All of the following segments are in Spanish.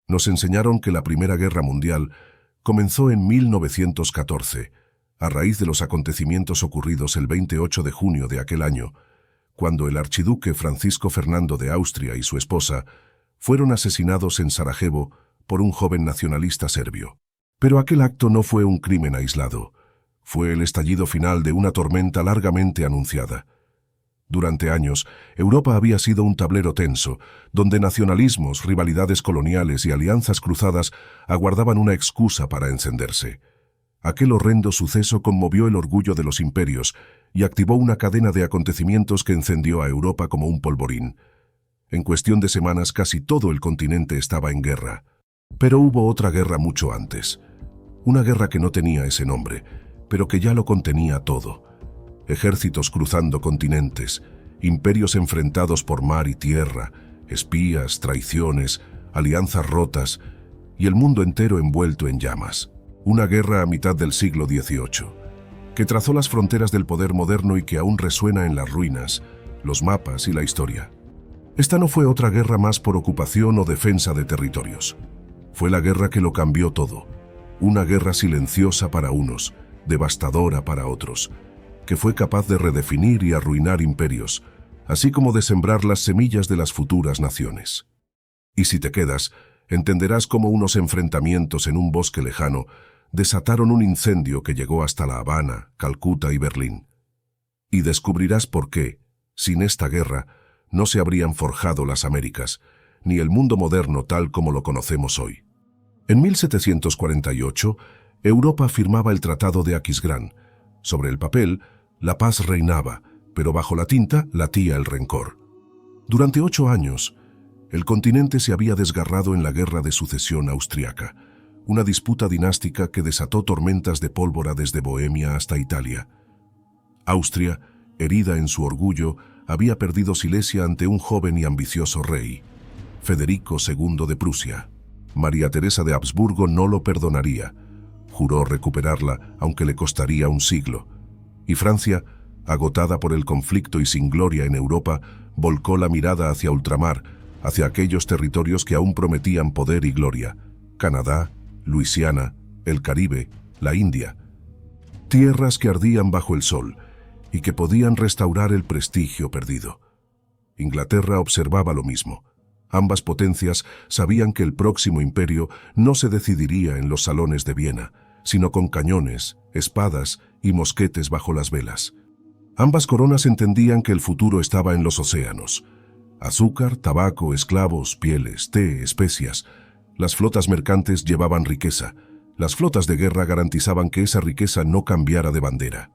Nos enseñaron que la Primera Guerra Mundial comenzó en 1914, a raíz de los acontecimientos ocurridos el 28 de junio de aquel año, cuando el archiduque Francisco Fernando de Austria y su esposa fueron asesinados en Sarajevo por un joven nacionalista serbio. Pero aquel acto no fue un crimen aislado, fue el estallido final de una tormenta largamente anunciada. Durante años, Europa había sido un tablero tenso, donde nacionalismos, rivalidades coloniales y alianzas cruzadas aguardaban una excusa para encenderse. Aquel horrendo suceso conmovió el orgullo de los imperios y activó una cadena de acontecimientos que encendió a Europa como un polvorín. En cuestión de semanas casi todo el continente estaba en guerra. Pero hubo otra guerra mucho antes. Una guerra que no tenía ese nombre, pero que ya lo contenía todo. Ejércitos cruzando continentes, imperios enfrentados por mar y tierra, espías, traiciones, alianzas rotas y el mundo entero envuelto en llamas. Una guerra a mitad del siglo XVIII, que trazó las fronteras del poder moderno y que aún resuena en las ruinas, los mapas y la historia. Esta no fue otra guerra más por ocupación o defensa de territorios. Fue la guerra que lo cambió todo. Una guerra silenciosa para unos, devastadora para otros, que fue capaz de redefinir y arruinar imperios, así como de sembrar las semillas de las futuras naciones. Y si te quedas, entenderás cómo unos enfrentamientos en un bosque lejano desataron un incendio que llegó hasta La Habana, Calcuta y Berlín. Y descubrirás por qué, sin esta guerra, no se habrían forjado las Américas, ni el mundo moderno tal como lo conocemos hoy. En 1748, Europa firmaba el Tratado de Aquisgrán. Sobre el papel, la paz reinaba, pero bajo la tinta latía el rencor. Durante 8 años, el continente se había desgarrado en la Guerra de Sucesión Austriaca, una disputa dinástica que desató tormentas de pólvora desde Bohemia hasta Italia. Austria, herida en su orgullo, había perdido Silesia ante un joven y ambicioso rey, Federico II de Prusia. María Teresa de Habsburgo no lo perdonaría. Juró recuperarla, aunque le costaría un siglo. Y Francia, agotada por el conflicto y sin gloria en Europa, volcó la mirada hacia ultramar, hacia aquellos territorios que aún prometían poder y gloria: Canadá, Luisiana, el Caribe, la India. Tierras que ardían bajo el sol y que podían restaurar el prestigio perdido. Inglaterra observaba lo mismo. Ambas potencias sabían que el próximo imperio no se decidiría en los salones de Viena, sino con cañones, espadas y mosquetes bajo las velas. Ambas coronas entendían que el futuro estaba en los océanos. Azúcar, tabaco, esclavos, pieles, té, especias. Las flotas mercantes llevaban riqueza. Las flotas de guerra garantizaban que esa riqueza no cambiara de bandera.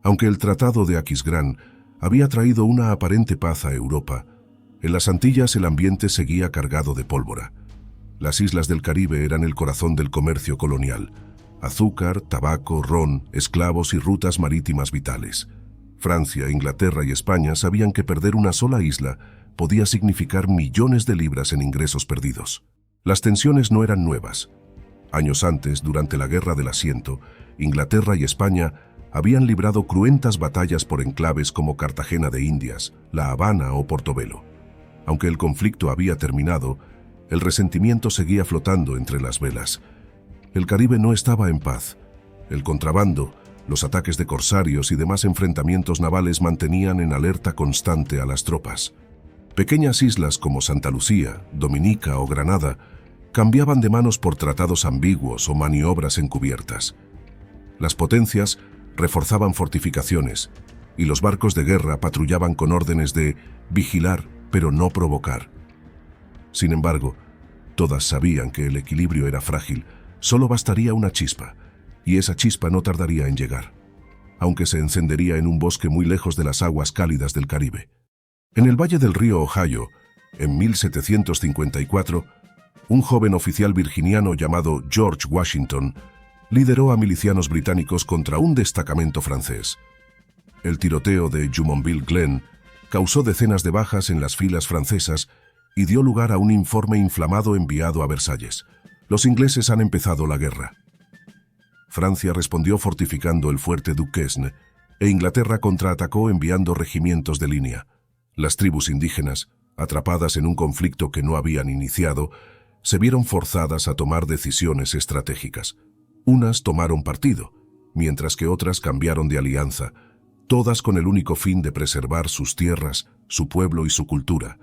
Aunque el Tratado de Aquisgrán había traído una aparente paz a Europa, en las Antillas el ambiente seguía cargado de pólvora. Las islas del Caribe eran el corazón del comercio colonial. Azúcar, tabaco, ron, esclavos y rutas marítimas vitales. Francia, Inglaterra y España sabían que perder una sola isla podía significar millones de libras en ingresos perdidos. Las tensiones no eran nuevas. Años antes, durante la Guerra del Asiento, Inglaterra y España habían librado cruentas batallas por enclaves como Cartagena de Indias, La Habana o Portobelo. Aunque el conflicto había terminado, el resentimiento seguía flotando entre las velas. El Caribe no estaba en paz. El contrabando, los ataques de corsarios y demás enfrentamientos navales mantenían en alerta constante a las tropas. Pequeñas islas como Santa Lucía, Dominica o Granada cambiaban de manos por tratados ambiguos o maniobras encubiertas. Las potencias reforzaban fortificaciones y los barcos de guerra patrullaban con órdenes de vigilar pero no provocar. Sin embargo, todas sabían que el equilibrio era frágil. Solo bastaría una chispa, y esa chispa no tardaría en llegar, aunque se encendería en un bosque muy lejos de las aguas cálidas del Caribe. En el valle del río Ohio, en 1754, un joven oficial virginiano llamado George Washington lideró a milicianos británicos contra un destacamento francés. El tiroteo de Jumonville Glen causó decenas de bajas en las filas francesas y dio lugar a un informe inflamado enviado a Versalles. Los ingleses han empezado la guerra. Francia respondió fortificando el fuerte Duquesne e Inglaterra contraatacó enviando regimientos de línea. Las tribus indígenas, atrapadas en un conflicto que no habían iniciado, se vieron forzadas a tomar decisiones estratégicas. Unas tomaron partido, mientras que otras cambiaron de alianza, todas con el único fin de preservar sus tierras, su pueblo y su cultura,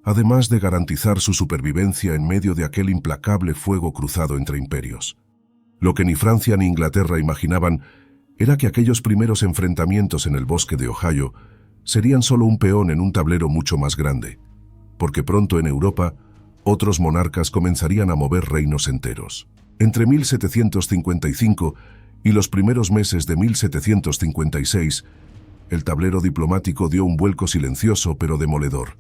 además de garantizar su supervivencia en medio de aquel implacable fuego cruzado entre imperios. Lo que ni Francia ni Inglaterra imaginaban era que aquellos primeros enfrentamientos en el bosque de Ohio serían solo un peón en un tablero mucho más grande, porque pronto en Europa otros monarcas comenzarían a mover reinos enteros. Entre 1755 y los primeros meses de 1756, el tablero diplomático dio un vuelco silencioso pero demoledor.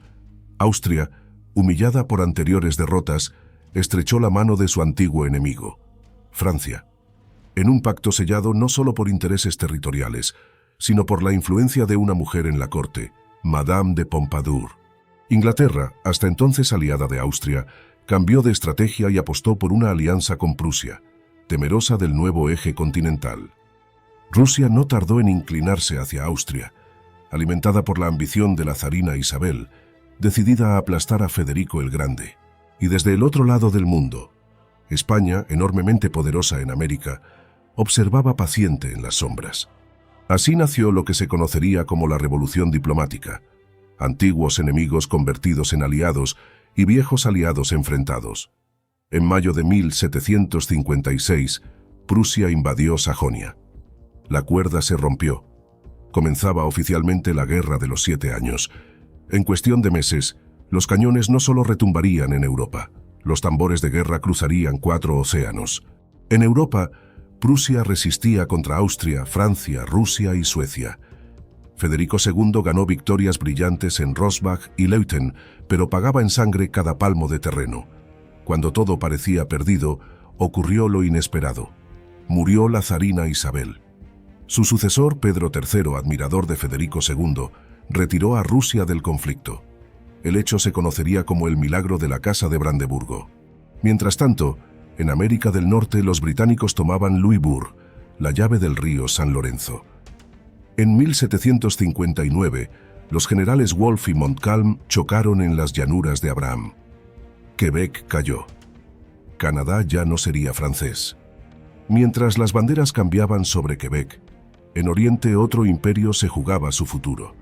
Austria, humillada por anteriores derrotas, estrechó la mano de su antiguo enemigo, Francia, en un pacto sellado no solo por intereses territoriales, sino por la influencia de una mujer en la corte, Madame de Pompadour. Inglaterra, hasta entonces aliada de Austria, cambió de estrategia y apostó por una alianza con Prusia, temerosa del nuevo eje continental. Rusia no tardó en inclinarse hacia Austria, alimentada por la ambición de la zarina Isabel, decidida a aplastar a Federico el Grande. Y desde el otro lado del mundo, España, enormemente poderosa en América, observaba paciente en las sombras. Así nació lo que se conocería como la Revolución Diplomática, antiguos enemigos convertidos en aliados y viejos aliados enfrentados. En mayo de 1756, Prusia invadió Sajonia. La cuerda se rompió. Comenzaba oficialmente la Guerra de los 7 años. En cuestión de meses, los cañones no solo retumbarían en Europa, los tambores de guerra cruzarían 4 océanos. En Europa, Prusia resistía contra Austria, Francia, Rusia y Suecia. Federico II ganó victorias brillantes en Rosbach y Leuthen, pero pagaba en sangre cada palmo de terreno. Cuando todo parecía perdido, ocurrió lo inesperado. Murió la zarina Isabel. Su sucesor, Pedro III, admirador de Federico II, retiró a Rusia del conflicto. El hecho se conocería como el milagro de la Casa de Brandeburgo. Mientras tanto, en América del Norte los británicos tomaban Louisbourg, la llave del río San Lorenzo. En 1759, los generales Wolfe y Montcalm chocaron en las llanuras de Abraham. Quebec cayó. Canadá ya no sería francés. Mientras las banderas cambiaban sobre Quebec, en Oriente otro imperio se jugaba su futuro.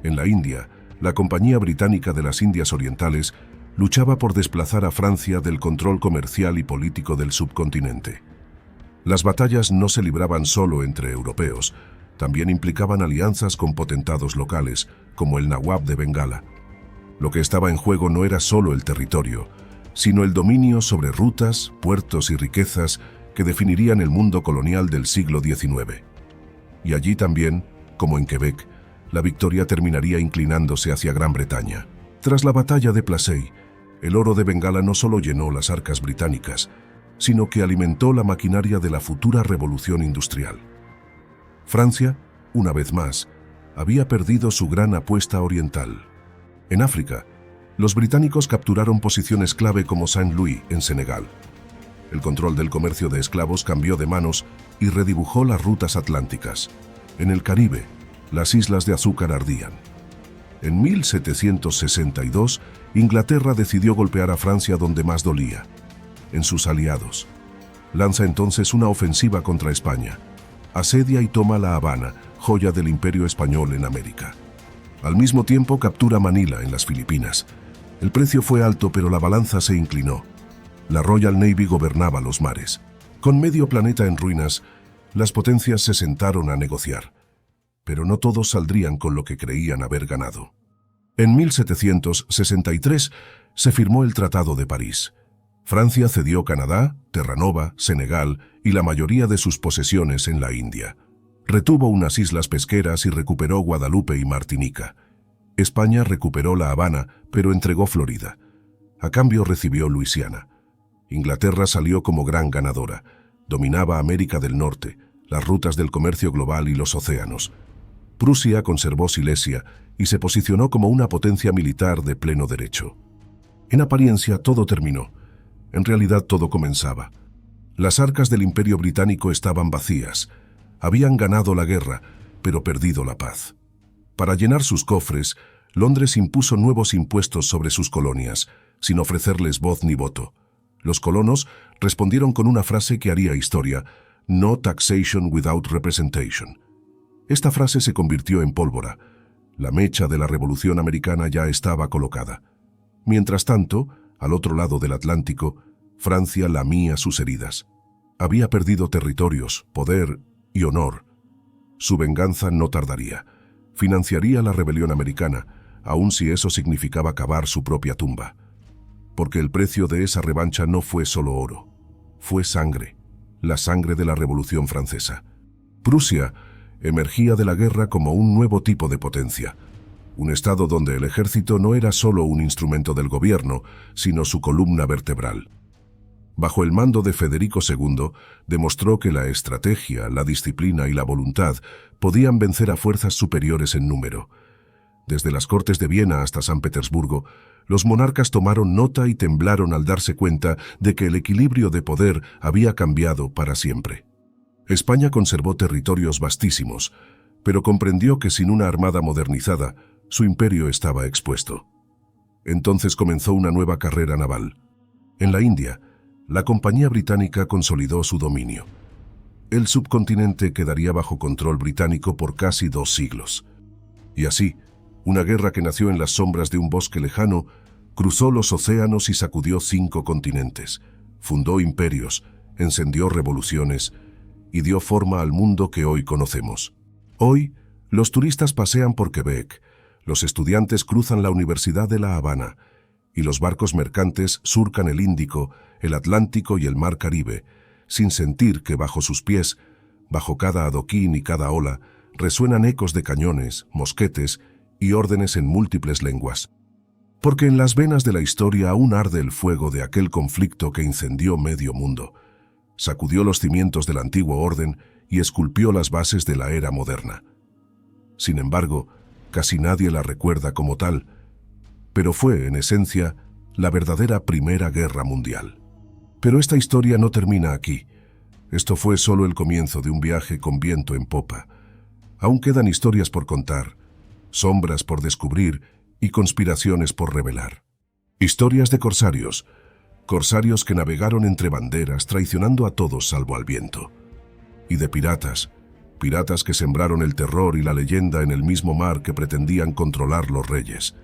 En la India, la Compañía Británica de las Indias Orientales luchaba por desplazar a Francia del control comercial y político del subcontinente. Las batallas no se libraban solo entre europeos, también implicaban alianzas con potentados locales, como el Nawab de Bengala. Lo que estaba en juego no era solo el territorio, sino el dominio sobre rutas, puertos y riquezas que definirían el mundo colonial del siglo XIX. Y allí también, como en Quebec, la victoria terminaría inclinándose hacia Gran Bretaña. Tras la batalla de Plassey, el oro de Bengala no solo llenó las arcas británicas, sino que alimentó la maquinaria de la futura revolución industrial. Francia, una vez más, había perdido su gran apuesta oriental. En África, los británicos capturaron posiciones clave como Saint-Louis, en Senegal. El control del comercio de esclavos cambió de manos y redibujó las rutas atlánticas. En el Caribe, las islas de azúcar ardían. En 1762, Inglaterra decidió golpear a Francia donde más dolía, en sus aliados. Lanza entonces una ofensiva contra España. Asedia y toma La Habana, joya del Imperio Español en América. Al mismo tiempo captura Manila, en las Filipinas. El precio fue alto, pero la balanza se inclinó. La Royal Navy gobernaba los mares. Con medio planeta en ruinas, las potencias se sentaron a negociar. Pero no todos saldrían con lo que creían haber ganado. En 1763 se firmó el Tratado de París. Francia cedió Canadá, Terranova, Senegal y la mayoría de sus posesiones en la India. Retuvo unas islas pesqueras y recuperó Guadalupe y Martinica. España recuperó La Habana, pero entregó Florida. A cambio recibió Luisiana. Inglaterra salió como gran ganadora. Dominaba América del Norte, las rutas del comercio global y los océanos. Prusia conservó Silesia y se posicionó como una potencia militar de pleno derecho. En apariencia todo terminó. En realidad todo comenzaba. Las arcas del Imperio Británico estaban vacías. Habían ganado la guerra, pero perdido la paz. Para llenar sus cofres, Londres impuso nuevos impuestos sobre sus colonias, sin ofrecerles voz ni voto. Los colonos respondieron con una frase que haría historia: "No taxation without representation". Esta frase se convirtió en pólvora. La mecha de la Revolución Americana ya estaba colocada. Mientras tanto, al otro lado del Atlántico, Francia lamía sus heridas. Había perdido territorios, poder y honor. Su venganza no tardaría. Financiaría la rebelión americana, aun si eso significaba cavar su propia tumba. Porque el precio de esa revancha no fue solo oro, fue sangre, la sangre de la Revolución Francesa. Prusia emergía de la guerra como un nuevo tipo de potencia, un estado donde el ejército no era solo un instrumento del gobierno, sino su columna vertebral. Bajo el mando de Federico II, demostró que la estrategia, la disciplina y la voluntad podían vencer a fuerzas superiores en número. Desde las Cortes de Viena hasta San Petersburgo, los monarcas tomaron nota y temblaron al darse cuenta de que el equilibrio de poder había cambiado para siempre. España conservó territorios vastísimos, pero comprendió que sin una armada modernizada, su imperio estaba expuesto. Entonces comenzó una nueva carrera naval. En la India, la Compañía Británica consolidó su dominio. El subcontinente quedaría bajo control británico por casi 2 siglos. Y así, una guerra que nació en las sombras de un bosque lejano, cruzó los océanos y sacudió 5 continentes, fundó imperios, encendió revoluciones y dio forma al mundo que hoy conocemos. Hoy, los turistas pasean por Quebec, los estudiantes cruzan la Universidad de La Habana y los barcos mercantes surcan el Índico, el Atlántico y el Mar Caribe, sin sentir que bajo sus pies, bajo cada adoquín y cada ola, resuenan ecos de cañones, mosquetes y órdenes en múltiples lenguas. Porque en las venas de la historia aún arde el fuego de aquel conflicto que incendió medio mundo, sacudió los cimientos del antiguo orden y esculpió las bases de la era moderna. Sin embargo, casi nadie la recuerda como tal, pero fue, en esencia, la verdadera Primera Guerra Mundial. Pero esta historia no termina aquí. Esto fue solo el comienzo de un viaje con viento en popa. Aún quedan historias por contar, sombras por descubrir y conspiraciones por revelar. Historias de corsarios, corsarios que navegaron entre banderas traicionando a todos salvo al viento. Y de piratas, piratas que sembraron el terror y la leyenda en el mismo mar que pretendían controlar los reyes.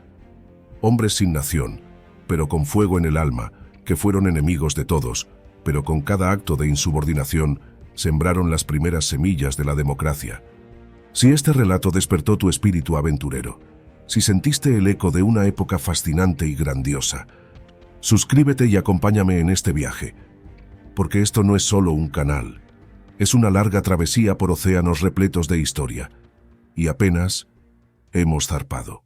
Hombres sin nación, pero con fuego en el alma, que fueron enemigos de todos, pero con cada acto de insubordinación sembraron las primeras semillas de la democracia. Si este relato despertó tu espíritu aventurero, si sentiste el eco de una época fascinante y grandiosa, suscríbete y acompáñame en este viaje, porque esto no es solo un canal, es una larga travesía por océanos repletos de historia, y apenas hemos zarpado.